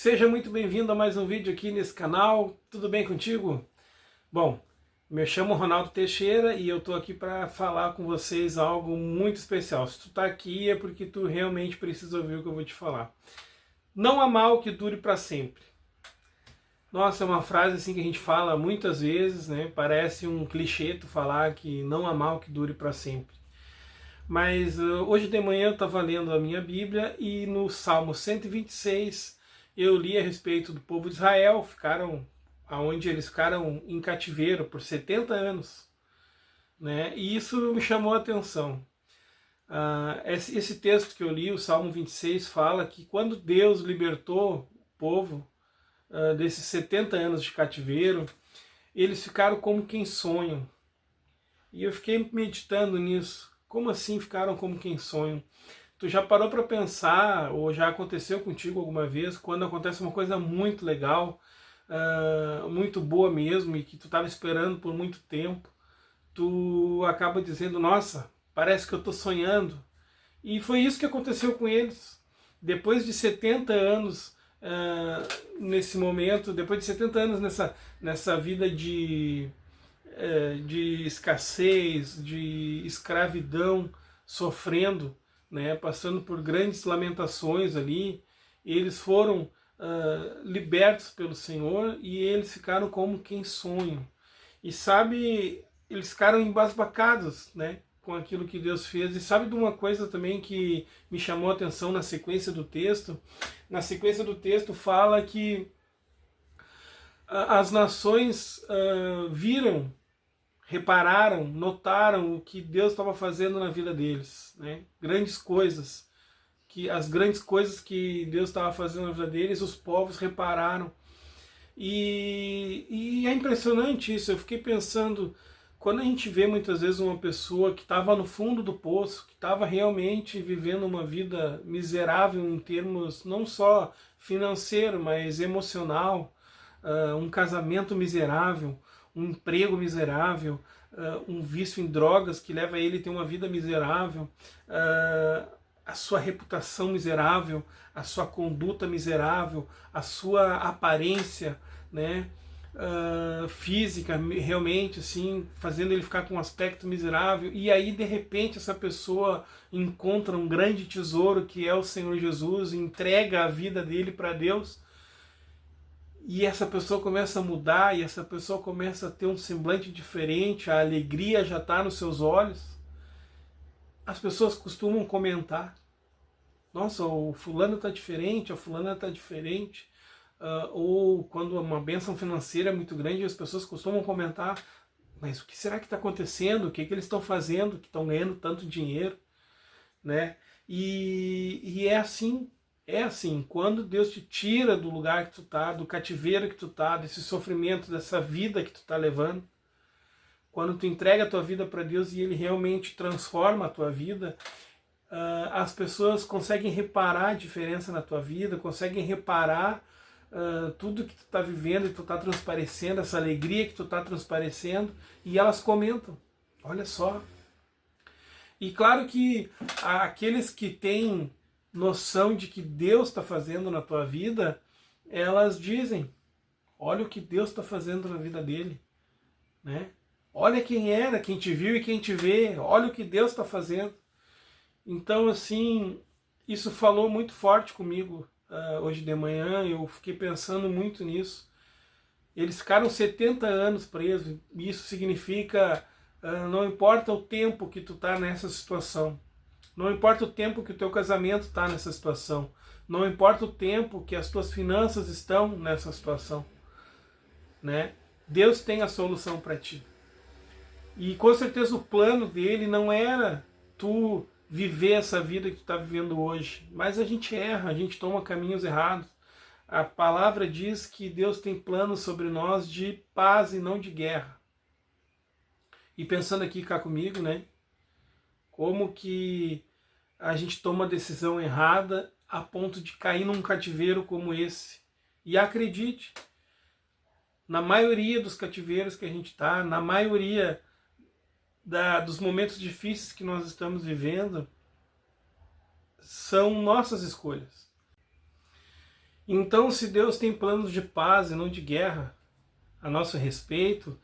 Seja muito bem-vindo a mais um vídeo aqui nesse canal. Tudo bem contigo? Bom, me chamo Ronaldo Teixeira e eu tô aqui para falar com vocês algo muito especial. Se tu tá aqui é porque tu realmente precisa ouvir o que eu vou te falar. Não há mal que dure para sempre. Nossa, é uma frase assim que a gente fala muitas vezes, né? Parece um clichê tu falar que não há mal que dure para sempre. Mas hoje de manhã eu estava lendo a minha Bíblia e no Salmo 126 eu li a respeito do povo de Israel, aonde eles ficaram em cativeiro por 70 anos, né? E isso me chamou a atenção. Esse texto que eu li, o Salmo 26, fala que quando Deus libertou o povo desses 70 anos de cativeiro, eles ficaram como quem sonham. E eu fiquei meditando nisso. Como assim ficaram como quem sonham? Tu já parou para pensar, ou já aconteceu contigo alguma vez, quando acontece uma coisa muito legal, muito boa mesmo, e que tu estava esperando por muito tempo, tu acaba dizendo, nossa, parece que eu estou sonhando. E foi isso que aconteceu com eles. Depois de 70 anos nesse momento, depois de 70 anos nessa vida de escassez, de escravidão, sofrendo, né, passando por grandes lamentações ali, eles foram libertos pelo Senhor e eles ficaram como quem sonham. E sabe, eles ficaram embasbacados, né, com aquilo que Deus fez. E sabe de uma coisa também que me chamou a atenção na sequência do texto? Na sequência do texto fala que as nações viram, repararam, notaram o que Deus estava fazendo na vida deles, né? As grandes coisas que Deus estava fazendo na vida deles, os povos repararam. E é impressionante isso. Eu fiquei pensando, quando a gente vê muitas vezes uma pessoa que estava no fundo do poço, que estava realmente vivendo uma vida miserável em termos não só financeiro, mas emocional, um casamento miserável, um emprego miserável, um vício em drogas que leva ele a ter uma vida miserável, a sua reputação miserável, a sua conduta miserável, a sua aparência, né, física realmente assim, fazendo ele ficar com um aspecto miserável. E aí de repente essa pessoa encontra um grande tesouro que é o Senhor Jesus, entrega a vida dele para Deus. E essa pessoa começa a mudar, e essa pessoa começa a ter um semblante diferente, a alegria já está nos seus olhos. As pessoas costumam comentar, nossa, o fulano está diferente, a fulana está diferente. Ou quando uma bênção financeira é muito grande, as pessoas costumam comentar, mas o que será que está acontecendo? O que eles estão fazendo que estão ganhando tanto dinheiro? Né? E é assim, quando Deus te tira do lugar que tu tá, do cativeiro que tu tá, desse sofrimento, dessa vida que tu tá levando, quando tu entrega a tua vida para Deus e Ele realmente transforma a tua vida, as pessoas conseguem reparar a diferença na tua vida, conseguem reparar tudo que tu tá vivendo e tu tá transparecendo, essa alegria que tu tá transparecendo, e elas comentam, olha só. E claro que aqueles que têm noção de que Deus está fazendo na tua vida, elas dizem, olha o que Deus está fazendo na vida dele, né? Olha quem era, quem te viu e quem te vê, olha o que Deus está fazendo. Então, assim, isso falou muito forte comigo hoje de manhã, eu fiquei pensando muito nisso. Eles ficaram 70 anos presos, e isso significa, não importa o tempo que tu tá nessa situação, não importa o tempo que o teu casamento está nessa situação, não importa o tempo que as tuas finanças estão nessa situação, né? Deus tem a solução para ti. E com certeza o plano dele não era tu viver essa vida que tu está vivendo hoje, mas a gente erra, a gente toma caminhos errados. A palavra diz que Deus tem planos sobre nós de paz e não de guerra. E pensando aqui cá comigo, né? Como que a gente toma a decisão errada a ponto de cair num cativeiro como esse. E acredite, na maioria dos cativeiros que a gente está, na maioria dos momentos difíceis que nós estamos vivendo, são nossas escolhas. Então, se Deus tem planos de paz e não de guerra a nosso respeito,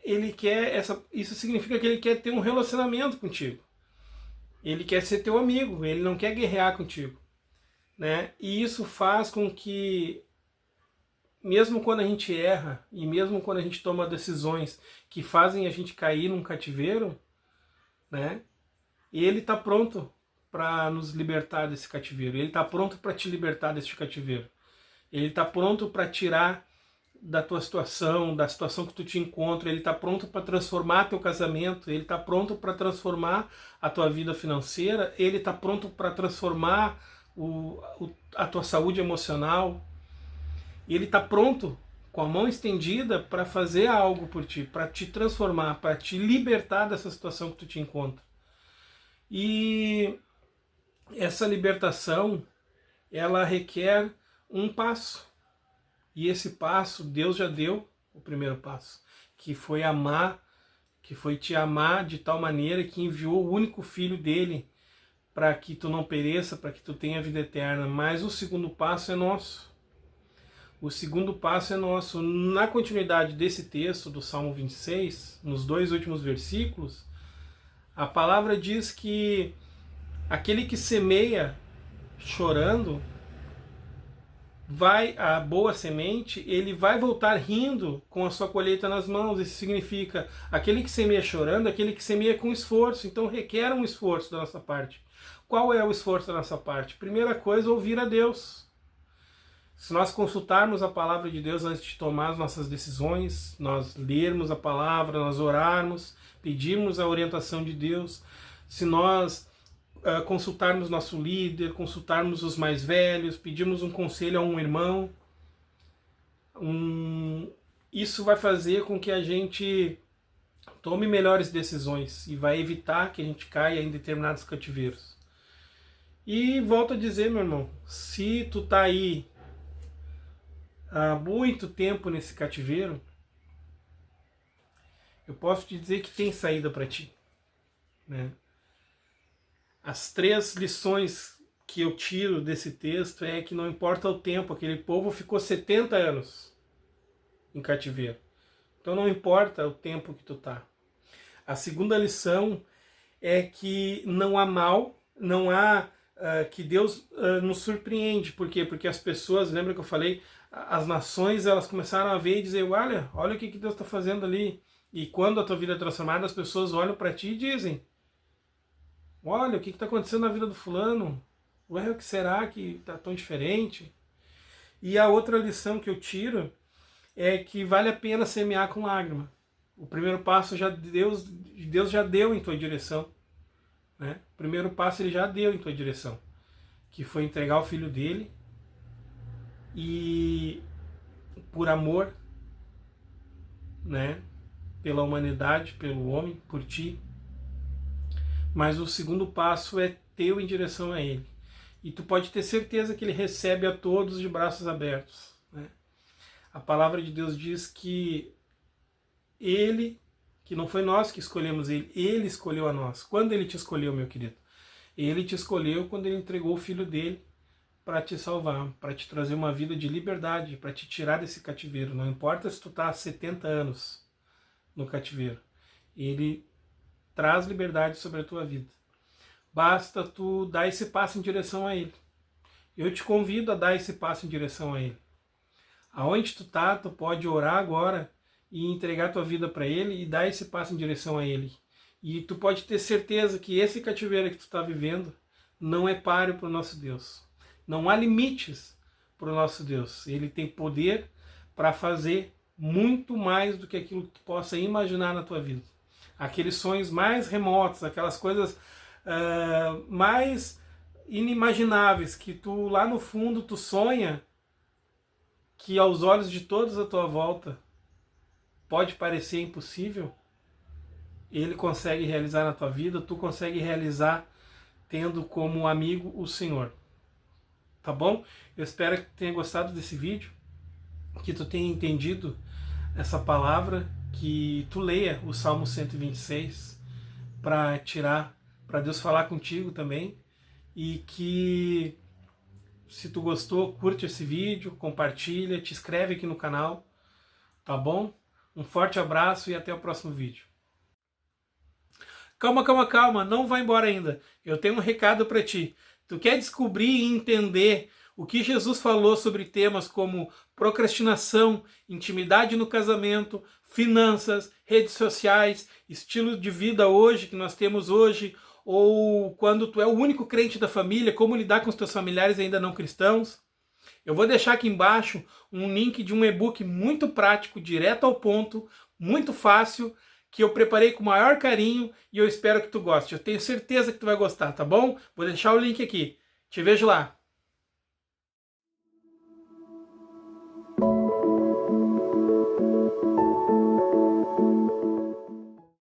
ele quer isso significa que ele quer ter um relacionamento contigo. Ele quer ser teu amigo, ele não quer guerrear contigo, né? E isso faz com que, mesmo quando a gente erra e mesmo quando a gente toma decisões que fazem a gente cair num cativeiro, né? Ele está pronto para nos libertar desse cativeiro. Ele está pronto para te libertar desse cativeiro. Ele está pronto para tirar da tua situação, da situação que tu te encontra. Ele está pronto para transformar teu casamento. Ele está pronto para transformar a tua vida financeira. Ele está pronto para transformar a tua saúde emocional. Ele está pronto, com a mão estendida, para fazer algo por ti, para te transformar, para te libertar dessa situação que tu te encontra. E essa libertação, ela requer um passo. E esse passo, Deus já deu o primeiro passo, que foi amar, que foi te amar de tal maneira que enviou o único filho dele para que tu não pereça, para que tu tenha vida eterna. Mas o segundo passo é nosso. O segundo passo é nosso. Na continuidade desse texto do Salmo 26, nos 2 últimos versículos, a palavra diz que aquele que semeia chorando, a boa semente, ele vai voltar rindo com a sua colheita nas mãos. Isso significa aquele que semeia chorando, aquele que semeia com esforço. Então requer um esforço da nossa parte. Qual é o esforço da nossa parte? Primeira coisa, ouvir a Deus. Se nós consultarmos a palavra de Deus antes de tomar as nossas decisões, nós lermos a palavra, nós orarmos, pedirmos a orientação de Deus, se nós consultarmos nosso líder, consultarmos os mais velhos, pedirmos um conselho a um irmão, isso vai fazer com que a gente tome melhores decisões e vai evitar que a gente caia em determinados cativeiros. E volto a dizer, meu irmão, se tu tá aí há muito tempo nesse cativeiro, eu posso te dizer que tem saída para ti, né? As 3 lições que eu tiro desse texto é que não importa o tempo, aquele povo ficou 70 anos em cativeiro. Então não importa o tempo que tu tá. A segunda lição é que não há mal, não há que Deus nos surpreende. Por quê? Porque as pessoas, lembra que eu falei, as nações, elas começaram a ver e dizer, olha o que Deus está fazendo ali. E quando a tua vida é transformada, as pessoas olham para ti e dizem, olha, o que está acontecendo na vida do fulano? Ué, o que será que está tão diferente? E a outra lição que eu tiro é que vale a pena semear com lágrima. O primeiro passo Deus já deu em tua direção, né? O primeiro passo ele já deu em tua direção, que foi entregar o filho dele e por amor, né, pela humanidade, pelo homem, por ti. Mas o segundo passo é teu em direção a ele. E tu pode ter certeza que ele recebe a todos de braços abertos, né? A palavra de Deus diz que ele, que não foi nós que escolhemos ele escolheu a nós. Quando ele te escolheu, meu querido? Ele te escolheu quando ele entregou o filho dele para te salvar, para te trazer uma vida de liberdade, para te tirar desse cativeiro. Não importa se tu tá há 70 anos no cativeiro. Ele traz liberdade sobre a tua vida. Basta tu dar esse passo em direção a ele. Eu te convido a dar esse passo em direção a ele. Aonde tu tá, tu pode orar agora e entregar tua vida para ele e dar esse passo em direção a ele. E tu pode ter certeza que esse cativeiro que tu está vivendo não é páreo para o nosso Deus. Não há limites para o nosso Deus. Ele tem poder para fazer muito mais do que aquilo que tu possa imaginar na tua vida. Aqueles sonhos mais remotos, aquelas coisas mais inimagináveis que tu lá no fundo tu sonha, que aos olhos de todos à tua volta pode parecer impossível, ele consegue realizar na tua vida, tu consegue realizar tendo como amigo o Senhor. Tá bom? Eu espero que tu tenha gostado desse vídeo, que tu tenha entendido essa palavra, que tu leia o Salmo 126 para Deus falar contigo também, e que Se tu gostou, curte esse vídeo, compartilha, te inscreve aqui no canal, tá bom? Um forte abraço e até o próximo vídeo. Calma, calma, calma, não vai embora ainda. Eu tenho um recado para ti. Tu quer descobrir e entender o que Jesus falou sobre temas como procrastinação, intimidade no casamento, finanças, redes sociais, estilo de vida hoje que nós temos hoje, ou quando tu é o único crente da família, como lidar com os teus familiares ainda não cristãos? Eu vou deixar aqui embaixo um link de um e-book muito prático, direto ao ponto, muito fácil, que eu preparei com o maior carinho e eu espero que tu goste. Eu tenho certeza que tu vai gostar, tá bom? Vou deixar o link aqui. Te vejo lá.